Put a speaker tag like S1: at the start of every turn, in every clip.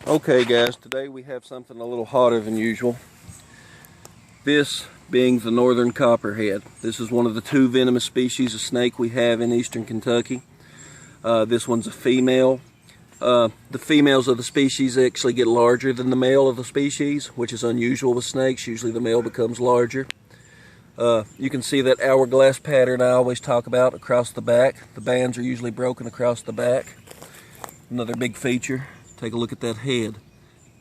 S1: Okay guys, today we have something a little hotter than usual. This being the northern copperhead. This is one of the two venomous species of snake we have in eastern Kentucky. This one's a female. The females of the species actually get larger than the male of the species, which is unusual with snakes. Usually the male becomes larger. You can see that hourglass pattern I always talk about across the back. The bands are usually broken across the back. Another big feature. Take a look at that head.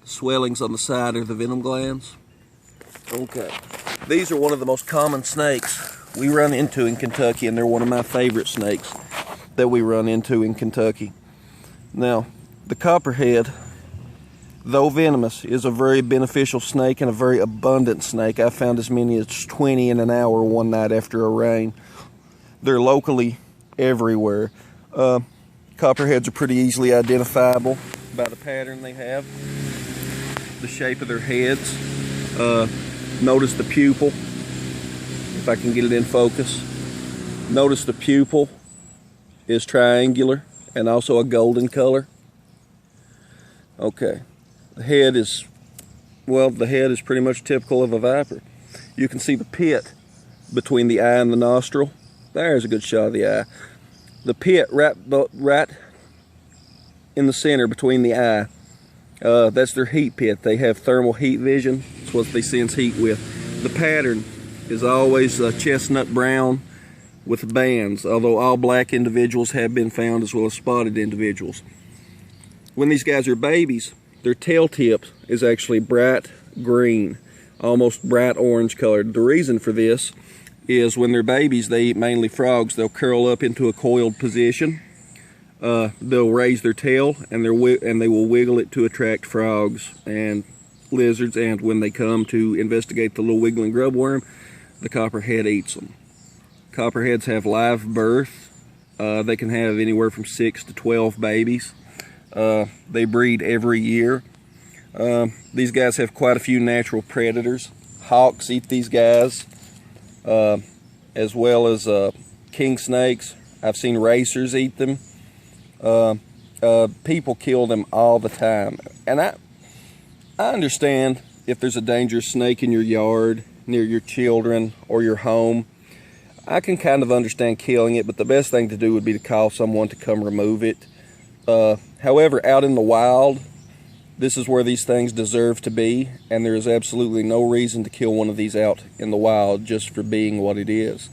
S1: The swellings on the side are the venom glands. Okay. These are one of the most common snakes we run into in Kentucky, and they're one of my favorite snakes that we run into in Kentucky. Now, the copperhead, though venomous, is a very beneficial snake and a very abundant snake. I found as many as 20 in an hour one night after a rain. They're locally everywhere. Copperheads are pretty easily identifiable by the pattern they have, the shape of their heads. Notice the pupil, if I can get it in focus. Notice the pupil is triangular and also a golden color. Okay, the head is pretty much typical of a viper. You can see the pit between the eye and the nostril. There's a good shot of the eye. The pit right in the center between the eye, that's their heat pit. They have thermal heat vision. It's what they sense heat with. The pattern is always chestnut brown with bands, although all black individuals have been found as well as spotted individuals. When these guys are babies, their tail tip is actually bright green, almost bright orange colored. The reason for this is when they're babies, they eat mainly frogs. They'll curl up into a coiled position. They'll raise their tail and they will wiggle it to attract frogs and lizards, and when they come to investigate the little wiggling grub worm, the copperhead eats them. Copperheads have live birth. They can have anywhere from 6 to 12 babies. They breed every year. These guys have quite a few natural predators. Hawks eat these guys, as well as king snakes. I've seen racers eat them. People kill them all the time, and I understand if there's a dangerous snake in your yard, near your children or your home. I can kind of understand killing it, but the best thing to do would be to call someone to come remove it. However, out in the wild, this is where these things deserve to be, and there is absolutely no reason to kill one of these out in the wild just for being what it is.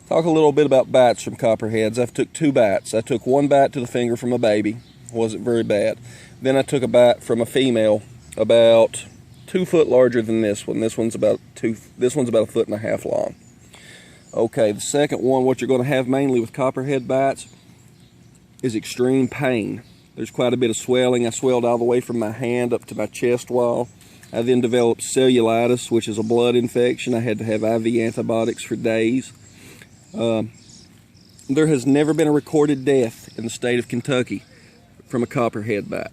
S1: Talk a little bit about bites from copperheads. I've took 2 bites. I took 1 bite to the finger from a baby. Wasn't very bad. Then I took a bite from a female about 2 foot larger than this one. This one's about a 1.5 foot long. Okay, the second one, what you're going to have mainly with copperhead bites is extreme pain. There's quite a bit of swelling. I swelled all the way from my hand up to my chest wall. I then developed cellulitis, which is a blood infection. I had to have IV antibiotics for days. There has never been a recorded death in the state of Kentucky from a copperhead bite.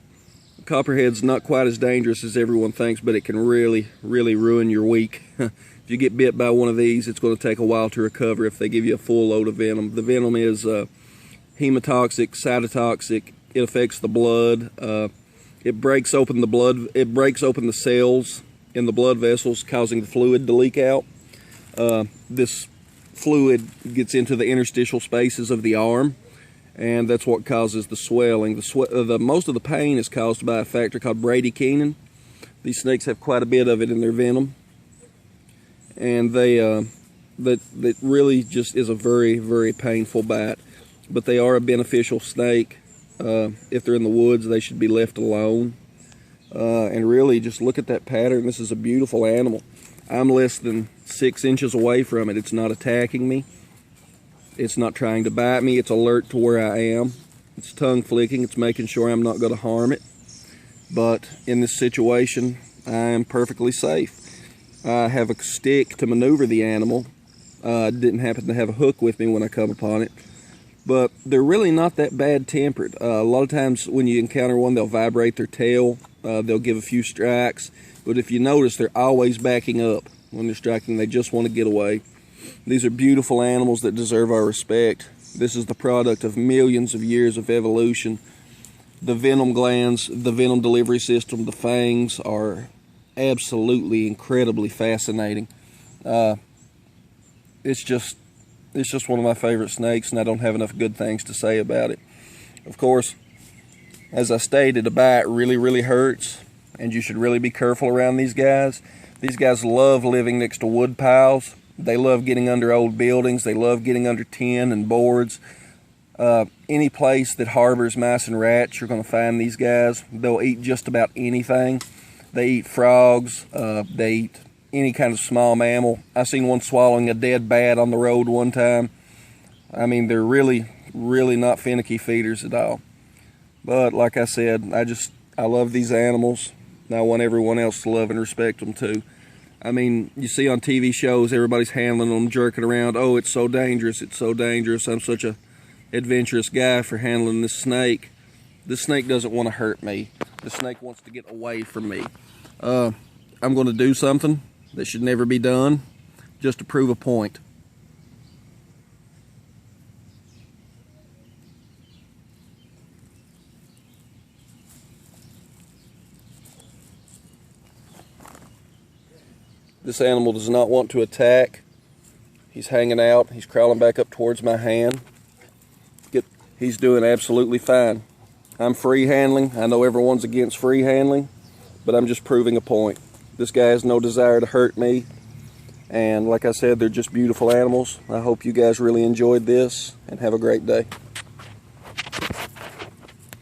S1: Copperhead's not quite as dangerous as everyone thinks, but it can really, really ruin your week. If you get bit by one of these, it's going to take a while to recover if they give you a full load of venom. The venom is hemotoxic, cytotoxic. It affects the blood. It breaks open the blood. It breaks open the cells in the blood vessels, causing the fluid to leak out. This fluid gets into the interstitial spaces of the arm, and that's what causes the swelling. Most of the pain is caused by a factor called bradykinin. These snakes have quite a bit of it in their venom, and that really just is a very, very painful bite. But they are a beneficial snake. If they're in the woods, they should be left alone. And really, just look at that pattern. This is a beautiful animal. I'm less than 6 inches away from it. It's not attacking me. It's not trying to bite me. It's alert to where I am. It's tongue flicking. It's making sure I'm not going to harm it. But in this situation, I am perfectly safe. I have a stick to maneuver the animal. I didn't happen to have a hook with me when I come upon it. But they're really not that bad-tempered. A lot of times when you encounter one, they'll vibrate their tail. They'll give a few strikes. But if you notice, they're always backing up when they're striking. They just want to get away. These are beautiful animals that deserve our respect. This is the product of millions of years of evolution. The venom glands, the venom delivery system, the fangs are absolutely incredibly fascinating. It's just one of my favorite snakes, and I don't have enough good things to say about it. Of course, as I stated, a bite really hurts, and you should really be careful around these guys. These guys love living next to wood piles. They love getting under old buildings. They love getting under tin and boards. Any place that harbors mice and rats, you're going to find these guys. They'll eat just about anything. They eat frogs. They eat any kind of small mammal. I seen one swallowing a dead bat on the road one time. I mean, they're really not finicky feeders at all. But like I said, I love these animals, and I want everyone else to love and respect them too. I mean, you see on TV shows, everybody's handling them, jerking around. Oh, it's so dangerous, it's so dangerous. I'm such a adventurous guy for handling this snake. This snake doesn't want to hurt me. The snake wants to get away from me. I'm going to do something that should never be done, just to prove a point. This animal does not want to attack. He's hanging out. He's crawling back up towards my hand. He's doing absolutely fine. I'm free handling. I know everyone's against free handling, but I'm just proving a point. This guy has no desire to hurt me. And like I said, they're just beautiful animals. I hope you guys really enjoyed this, and have a great day.